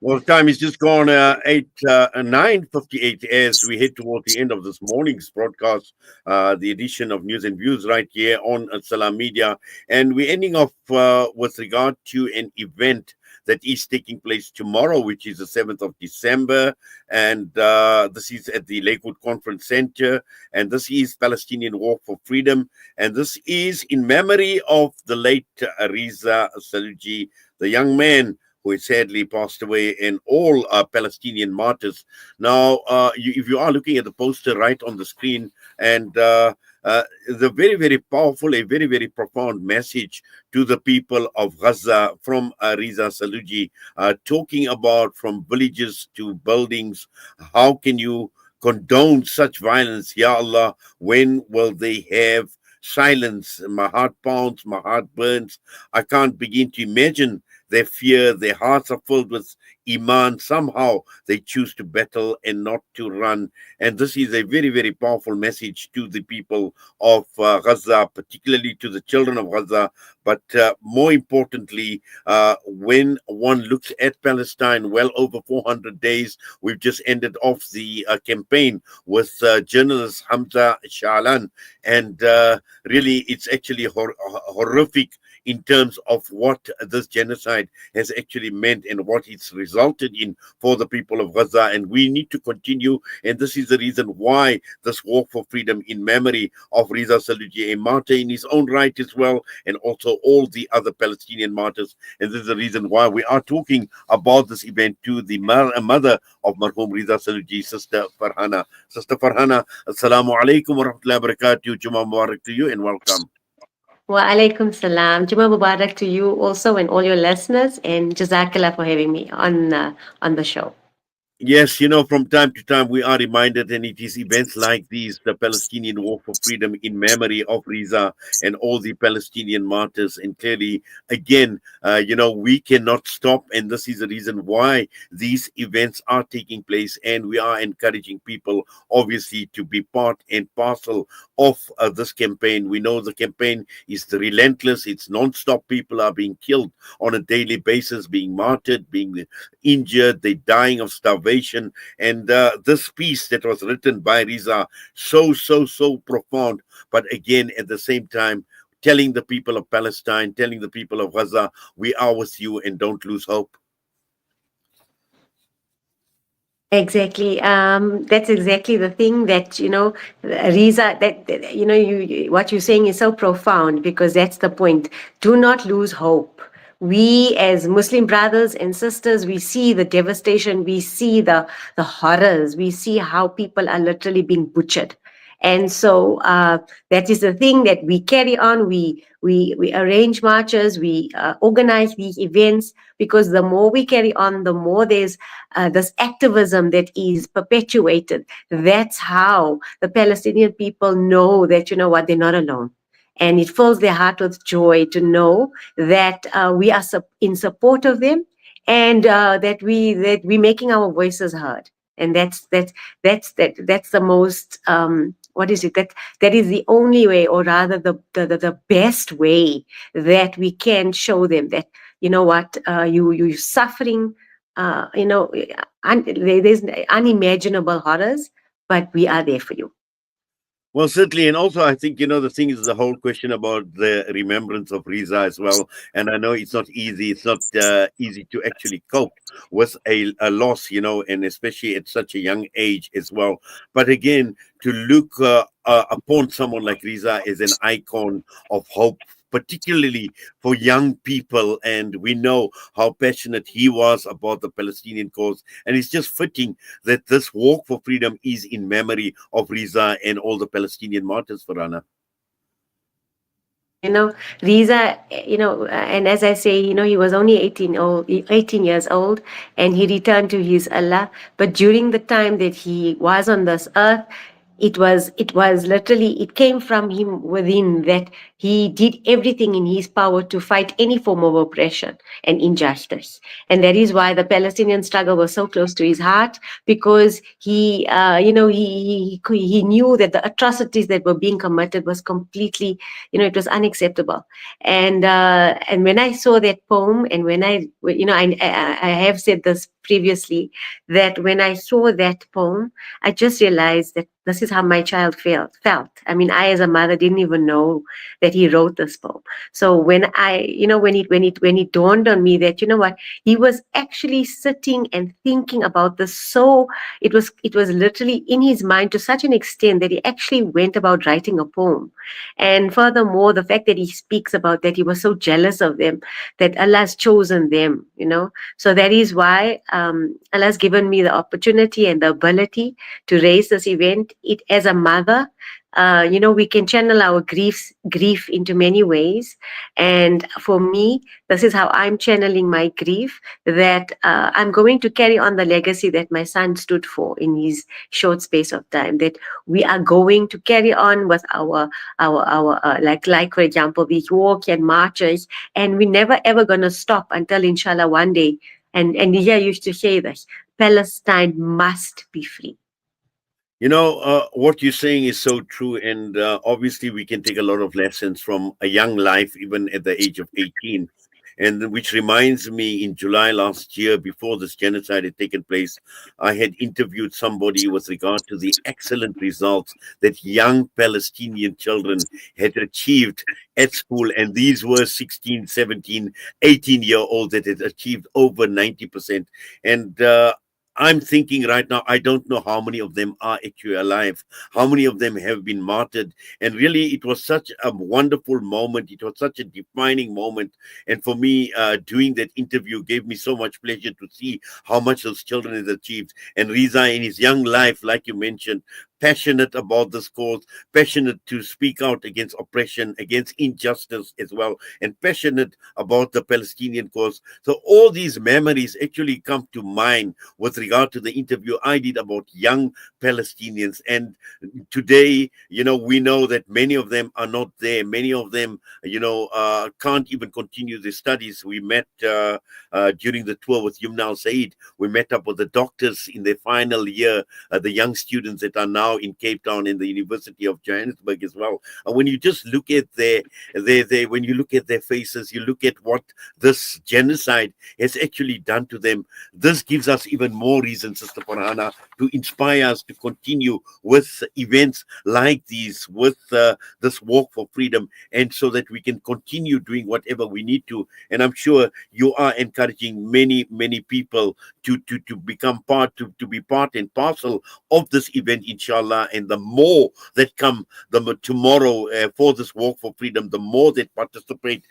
Well, time is just gone 9:58 as we head toward the end of this morning's broadcast, the edition of News and Views right here on Salam Media. And we're ending off with regard to an event that is taking place tomorrow, which is the 7th of December. And this is at the Lakewood Conference Center. And this is Palestinian Walk for Freedom. And this is in memory of the late Reza Saloogee, the young man who had sadly passed away, and all Palestinian martyrs. Now, if you are looking at the poster right on the screen, and the very, very powerful, a very, very profound message to the people of Gaza from Reza Saloogee, talking about from villages to buildings, how can you condone such violence? Ya Allah, when will they have silence? My heart pounds, my heart burns. I can't begin to imagine their fear. Their hearts are filled with iman. Somehow they choose to battle and not to run. And this is a very, very powerful message to the people of Gaza, particularly to the children of Gaza. But more importantly, when one looks at Palestine, well over 400 days, we've just ended off the campaign with journalist Hamza Shalan. And really, it's actually horrific in terms of what this genocide has actually meant and what it's resulted in for the people of Gaza. And we need to continue. And this is the reason why this walk for freedom in memory of Reza Saloogee, a martyr in his own right as well, and also all the other Palestinian martyrs. And this is the reason why we are talking about this event to the mother of Marhoom Reza Saloogee, Sister Farhana. Sister Farhana, Assalamu alaikum wa rahmatullahi wa barakatuh. Juma Mubarak to you and welcome. Wa alaikum salam. Juma Mubarak to you also and all your listeners, and Jazakallah for having me on the show. Yes, from time to time we are reminded, and it is events like these, the Palestinian War for Freedom in memory of Reza and all the Palestinian martyrs. And clearly, again, we cannot stop. And this is the reason why these events are taking place. And we are encouraging people, obviously, to be part and parcel of this campaign. We know the campaign is relentless. It's non-stop. People are being killed on a daily basis, being martyred, being injured. They're dying of starvation. And this piece that was written by Reza, so profound, but again, at the same time, telling the people of Palestine, telling the people of Gaza, we are with you and don't lose hope. Exactly. That's exactly the thing that, Riza, what you're saying is so profound, because that's the point. Do not lose hope. We as Muslim brothers and sisters, we see the devastation, we see the horrors, we see how people are literally being butchered. And so that is the thing that we carry on. We arrange marches, we organize these events, because the more we carry on, the more there's this activism that is perpetuated. That's how the Palestinian people know that, you know what, they're not alone. And it fills their heart with joy to know that we are in support of them, and that we're making our voices heard. And that's the most what is it, that is the only way, or rather the best way that we can show them that, you know what, you're suffering, there's unimaginable horrors, but we are there for you. Well, certainly. And also, I think, the thing is the whole question about the remembrance of Reza as well. And I know it's not easy. It's not easy to actually cope with a loss, and especially at such a young age as well. But again, to look upon someone like Reza as an icon of hope, particularly for young people. And we know how passionate he was about the Palestinian cause. And it's just fitting that this walk for freedom is in memory of Reza and all the Palestinian martyrs, Farhana. Riza, and as I say, he was only 18 years old, and he returned to his Allah. But during the time that he was on this earth, it was literally, it came from him within, that he did everything in his power to fight any form of oppression and injustice. And that is why the Palestinian struggle was so close to his heart, because he knew that the atrocities that were being committed was completely, it was unacceptable. And when I saw that poem, and when I have said this previously, that when I saw that poem, I just realized that this is how my child felt. I mean, I as a mother didn't even know that he wrote this poem. So when I, when it dawned on me that, what, he was actually sitting and thinking about this. So it was literally in his mind to such an extent that he actually went about writing a poem. And furthermore, the fact that he speaks about that he was so jealous of them, that Allah's chosen them, So that is why Allah's given me the opportunity and the ability to raise this event. It as a mother, we can channel our grief into many ways. And for me, this is how I'm channeling my grief, that I'm going to carry on the legacy that my son stood for in his short space of time, that we are going to carry on with our like for example, these walk and marches, and we're never ever going to stop until inshallah one day. And Nisha used to say this: Palestine must be free. What you're saying is so true, and obviously we can take a lot of lessons from a young life, even at the age of 18. And which reminds me, in July last year, before this genocide had taken place, I had interviewed somebody with regard to the excellent results that young Palestinian children had achieved at school. And these were 16, 17, 18-year-olds that had achieved over 90%. And I'm thinking right now, I don't know how many of them are actually alive, how many of them have been martyred. And really, it was such a wonderful moment. It was such a defining moment. And for me, doing that interview gave me so much pleasure to see how much those children have achieved. And Reza, in his young life, like you mentioned, passionate about this cause, passionate to speak out against oppression, against injustice as well, and passionate about the Palestinian cause. So all these memories actually come to mind with regard to the interview I did about young Palestinians. And today, we know that many of them are not there. Many of them, can't even continue their studies. We met during the tour with Yumna Al Said. We met up with the doctors in their final year, the young students that are now in Cape Town in the University of Johannesburg as well. And when you just look at when you look at their faces, you look at what this genocide has actually done to them. This gives us even more reason, Sister Farhana, to inspire us to continue with events like these, with this walk for freedom, and so that we can continue doing whatever we need to. And I'm sure you are encouraging many, many people to become to be part and parcel of this event, inshallah. And the more that come tomorrow for this walk for freedom, the more that participate,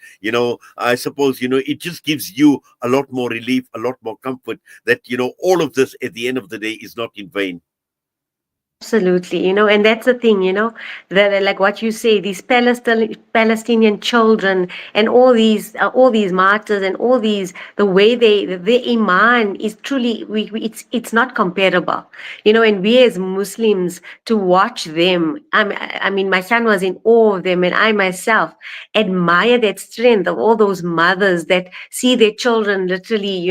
I suppose, it just gives you a lot more relief, a lot more comfort that, all of this at the end of the day is not in vain. Absolutely, and that's the thing, that like what you say, these Palestinian children and all these martyrs and all these, the way their iman is truly, it's not comparable, and we as Muslims to watch them. I mean, my son was in awe of them, and I myself admire that strength of all those mothers that see their children literally,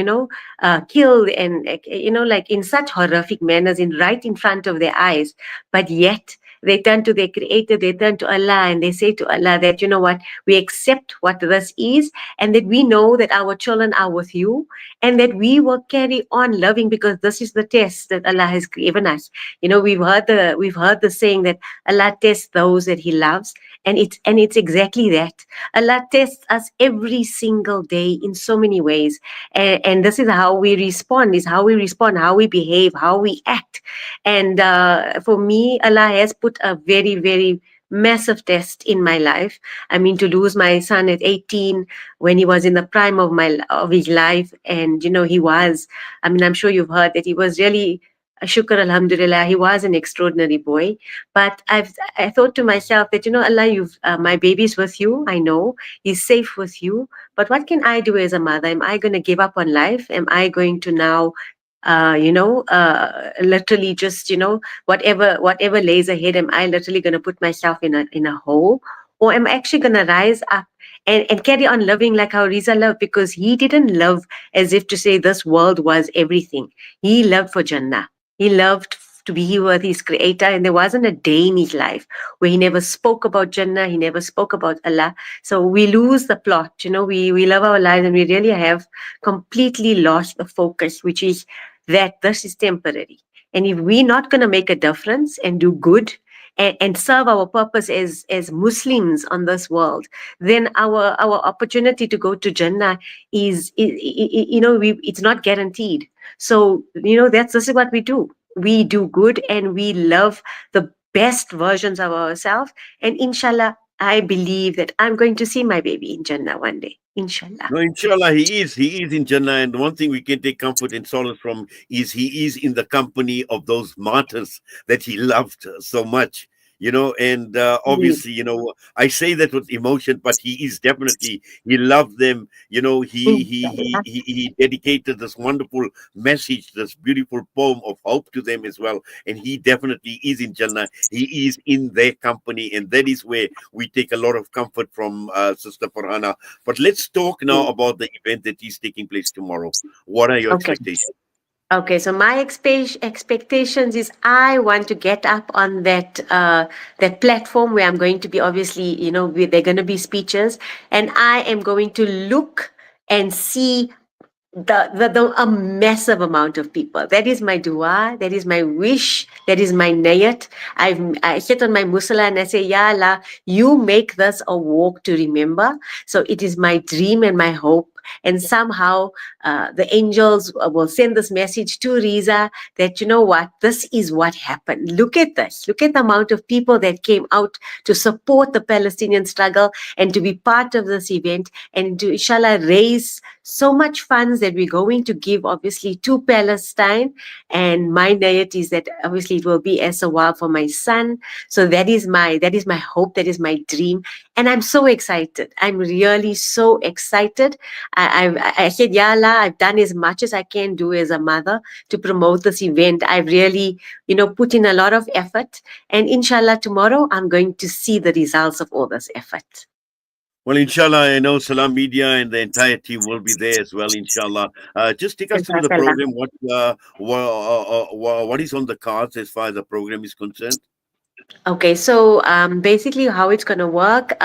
killed, and like in such horrific manners, right in front of their eyes. But yet they turn to their creator, they turn to Allah, and they say to Allah that, what, we accept what this is, and that we know that our children are with you, and that we will carry on loving, because this is the test that Allah has given us. We've heard the saying that Allah tests those that He loves, and it's exactly that. Allah tests us every single day in so many ways, and this is how we respond, how we behave, how we act. And for me, Allah has put a very, very massive test in my life. I mean, to lose my son at 18, when he was in the prime of his life, and he was. I mean, I'm sure you've heard that he was really. Shukr, alhamdulillah, he was an extraordinary boy. But I thought to myself that, Allah, my baby's with you. I know he's safe with you. But what can I do as a mother? Am I going to give up on life? Am I going to now literally just, whatever lays ahead, am I literally going to put myself in a hole? or am I actually going to rise up and carry on living like how Reza loved? Because he didn't love as if to say this world was everything. He loved for Jannah. He loved to be here with his creator, and there wasn't a day in his life where he never spoke about Jannah, he never spoke about Allah. So we lose the plot, we love our lives and we really have completely lost the focus, which is that this is temporary. And if we're not going to make a difference and do good and serve our purpose as Muslims on this world, then our opportunity to go to Jannah it's not guaranteed. So this is what we do. We do good and we love the best versions of ourselves. And inshallah, I believe that I'm going to see my baby in Jannah one day. Inshallah. No, inshallah, he is in Jannah. And one thing we can take comfort and solace from is he is in the company of those martyrs that he loved so much. And Yes. obviously, I say that with emotion, but he loved them. Inshallah. He dedicated this wonderful message, this beautiful poem of hope to them as well. And he definitely is in Jannah. He is in their company. And that is where we take a lot of comfort from Sister Farhana. But let's talk now about the event that is taking place tomorrow. What are your Okay. expectations? Okay, so my expectations is I want to get up on that platform where I'm going to be, obviously, they're going to be speeches, and I am going to look and see a massive amount of people. That is my dua, that is my wish, that is my niyat. I sit on my musalla and I say, Ya Allah, you make this a walk to remember. So it is my dream and my hope. And somehow the angels will send this message to Reza that, you know what, this is what happened. Look at this. Look at the amount of people that came out to support the Palestinian struggle and to be part of this event and to, inshallah, raise so much funds that we're going to give, obviously, to Palestine. And my niyat is that obviously it will be as a while for my son. So that is my hope, that is my dream. And I'm so excited. I'm really so excited. I said, Ya Allah, I've done as much as I can do as a mother to promote this event. I've really, put in a lot of effort. And inshallah, tomorrow I'm going to see the results of all this effort. Well, inshallah, I know Salam Media and the entire team will be there as well, inshallah. Just take us through the Jazakallah. program. What is on the cards as far as the program is concerned? Okay, so basically how it's going to work.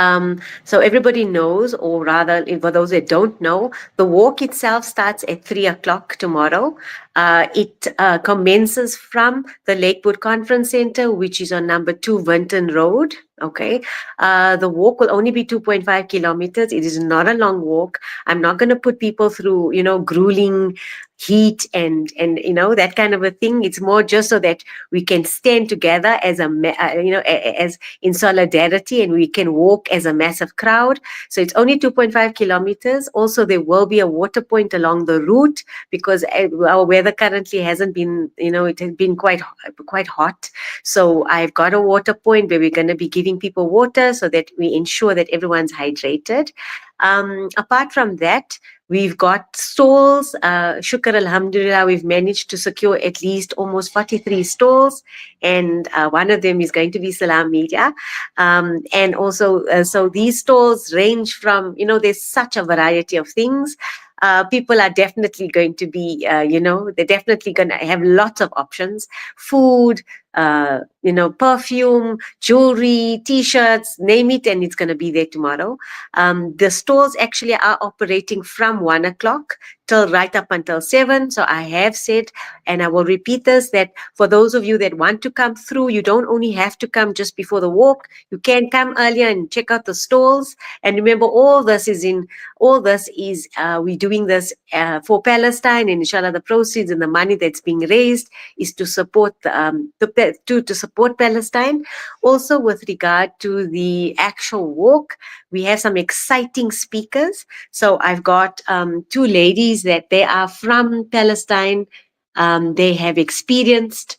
So everybody knows, or rather, for those that don't know, the walk itself starts at 3 o'clock tomorrow. It commences from the Lakewood Conference Center, which is on number 2 Vinton Road. Okay, the walk will only be 2.5 kilometers. It is not a long walk. I'm not going to put people through, grueling heat and that kind of a thing. It's more just so that we can stand together as as in solidarity, and we can walk as a massive crowd. So it's only 2.5 kilometers. Also, there will be a water point along the route because our weather currently hasn't been, it has been quite hot. So I've got a water point where we're going to be giving people water so that we ensure that everyone's hydrated. Apart from that, we've got stalls. Shukr Alhamdulillah, we've managed to secure at least almost 43 stalls, and one of them is going to be Salam Media. And also, so these stalls range from, there's such a variety of things. People are definitely going to be, they're definitely going to have lots of options. Food, perfume, jewelry, T-shirts, name it, and it's going to be there tomorrow. The stores actually are operating from 1 o'clock till right up until 7. So I have said, and I will repeat this, that for those of you that want to come through, you don't only have to come just before the walk. You can come earlier and check out the stalls. And remember, all this is we're doing this for Palestine, and inshallah, the proceeds and the money that's being raised is to support to support Palestine. Also, with regard to the actual walk, we have some exciting speakers. So I've got 2 ladies that they are from Palestine. They have experienced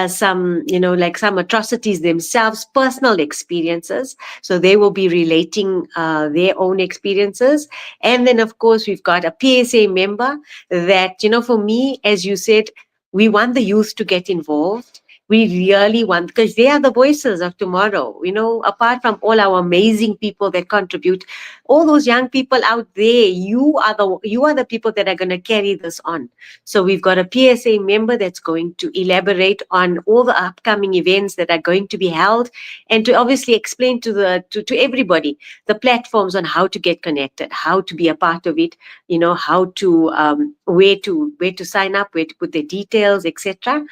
some atrocities themselves, personal experiences. So they will be relating their own experiences. And then, of course, we've got a PSA member that, for me, as you said, we want the youth to get involved. We really want, because they are the voices of tomorrow. Apart from all our amazing people that contribute, all those young people out there, you are the people that are going to carry this on. So we've got a PSA member that's going to elaborate on all the upcoming events that are going to be held, and to obviously explain to everybody the platforms on how to get connected, how to be a part of it, how to where to sign up, where to put their details, etc.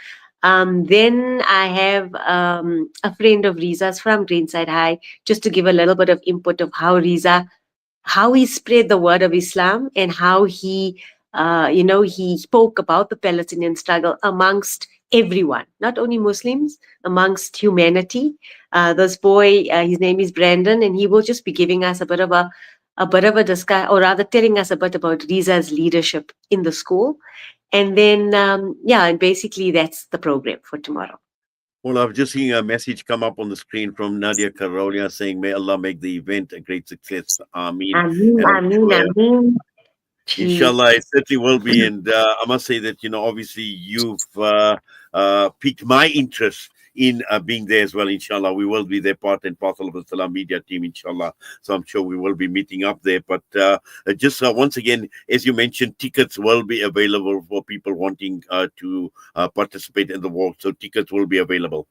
Then I have a friend of Riza's from Greenside High, just to give a little bit of input of how he spread the word of Islam, and how he spoke about the Palestinian struggle amongst everyone, not only Muslims, amongst humanity. This boy, his name is Brandon, and he will just be giving us a bit of a discussion, or rather telling us a bit about Riza's leadership in the school. And then, and basically that's the program for tomorrow. Well, I've just seen a message come up on the screen from Nadia Karolia saying, "May Allah make the event a great success." Ameen. Ameen, And I'm ameen, sure, ameen. Gee. inshallah, it certainly will be. And I must say that, obviously you've piqued my interest in being there as well, inshallah. We will be there, part and parcel of the Salam Media team, inshallah. So I'm sure we will be meeting up there. But just once again, as you mentioned, tickets will be available for people wanting to participate in the walk. So tickets will be available.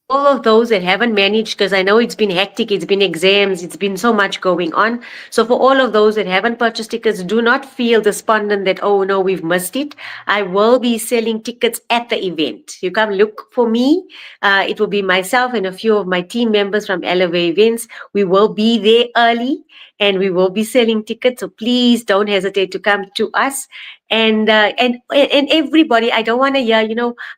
All of those that haven't managed, because I know it's been hectic, it's been exams, it's been so much going on. So for all of those that haven't purchased tickets, do not feel despondent that, oh no, we've missed it. I will be selling tickets at the event. You come look for me. It will be myself and a few of my team members from Elevate Events. We will be there early, and we will be selling tickets. So please don't hesitate to come to us. And everybody, I don't want to hear,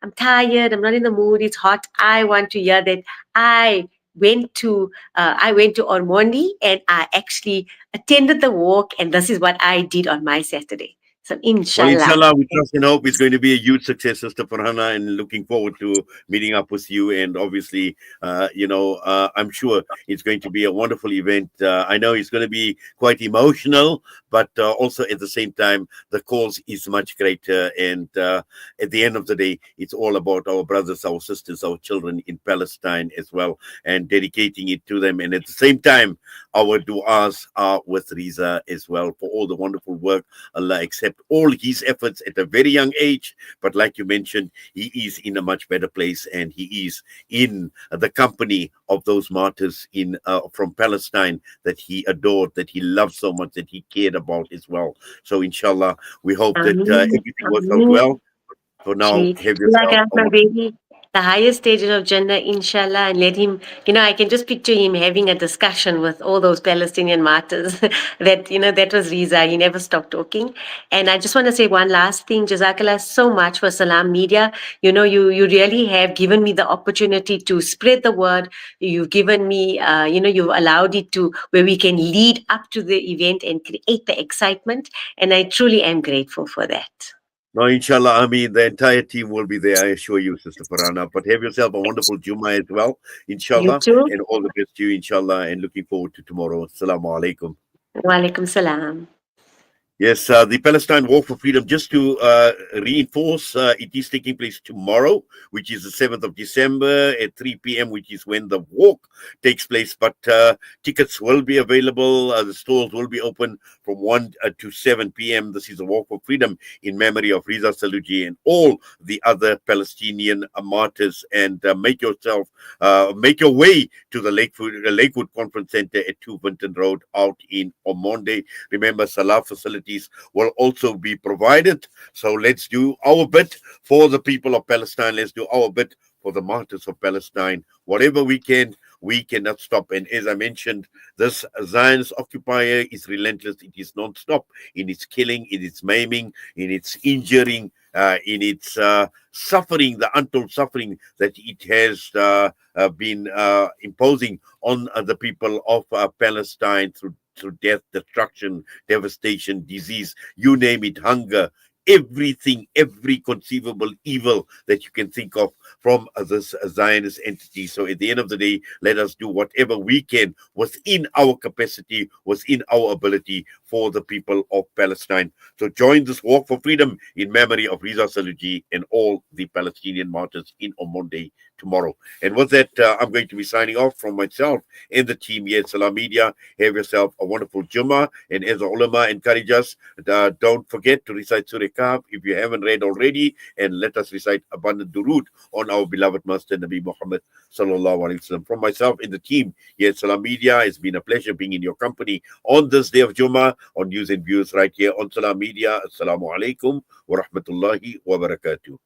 I'm tired, I'm not in the mood, it's hot. I want to hear that I went to Ormonde, and I actually attended the walk, and this is what I did on my Saturday. So Well, inshallah. inshallah, we trust and hope it's going to be a huge success, Sister Farhana, and looking forward to meeting up with you. And obviously, I'm sure it's going to be a wonderful event. I know it's going to be quite emotional, but also at the same time, the cause is much greater. And at the end of the day, it's all about our brothers, our sisters, our children in Palestine as well, and dedicating it to them. And at the same time, our du'as are with Reza as well for all the wonderful work. Allah accept all his efforts at a very young age. But like you mentioned, he is in a much better place, and he is in the company of those martyrs from Palestine that he adored, that he loved so much, that he cared about as well. So inshallah, we hope that Ameen, everything works out ameen. well. For now, Gee, have like yourself a my baby, the highest stages of Jannah, inshallah, and let him, I can just picture him having a discussion with all those Palestinian martyrs that was Reza. He never stopped talking. And I just want to say one last thing. Jazakallah so much for Salam Media. You really have given me the opportunity to spread the word. You've given me, you've allowed it to where we can lead up to the event and create the excitement. And I truly am grateful for that. No, inshallah, I mean, the entire team will be there, I assure you, Sister Farhana. But have yourself a wonderful Jummah as well, You inshallah, too. and all the best to you, inshallah, and looking forward to tomorrow. Assalamu alaikum. Wa alaikum salam. Yes, the Palestine Walk for Freedom, just to reinforce, it is taking place tomorrow, which is the 7th of December at 3 p.m., which is when the walk takes place. But tickets will be available. The stores will be open from 1 to 7 p.m. This is a Walk for Freedom in memory of Reza Saloogee and all the other Palestinian martyrs. And make your way to the Lakewood Conference Center at 2 Vinton Road out in Ormonde. Remember, Salah facilities will also be provided. So let's do our bit for the people of Palestine. Let's do our bit for the martyrs of Palestine. Whatever we can, we cannot stop. And as I mentioned, this Zionist occupier is relentless. It is non-stop in its killing, in its maiming, in its injuring, in its suffering, the untold suffering that it has been imposing on the people of Palestine through death, destruction, devastation, disease, you name it, hunger, everything, every conceivable evil that you can think of from this Zionist entity. So at the end of the day, let us do whatever we can within our capacity, within our ability for the people of Palestine. So join this walk for freedom in memory of Reza Saloogee and all the Palestinian martyrs in Omarjee tomorrow. And with that, I'm going to be signing off from myself and the team here at Salam Media. Have yourself a wonderful Jummah. And as the ulama encourage us, don't forget to recite Surah Kahf if you haven't read already. And let us recite abundant durood on our beloved Master Nabi Muhammad sallallahu alaihi wasallam. From myself and the team here at Salam Media, it's been a pleasure being in your company on this day of Jummah on News and Views right here on Salam Media. Assalamu alaikum wa rahmatullahi wa barakatuh.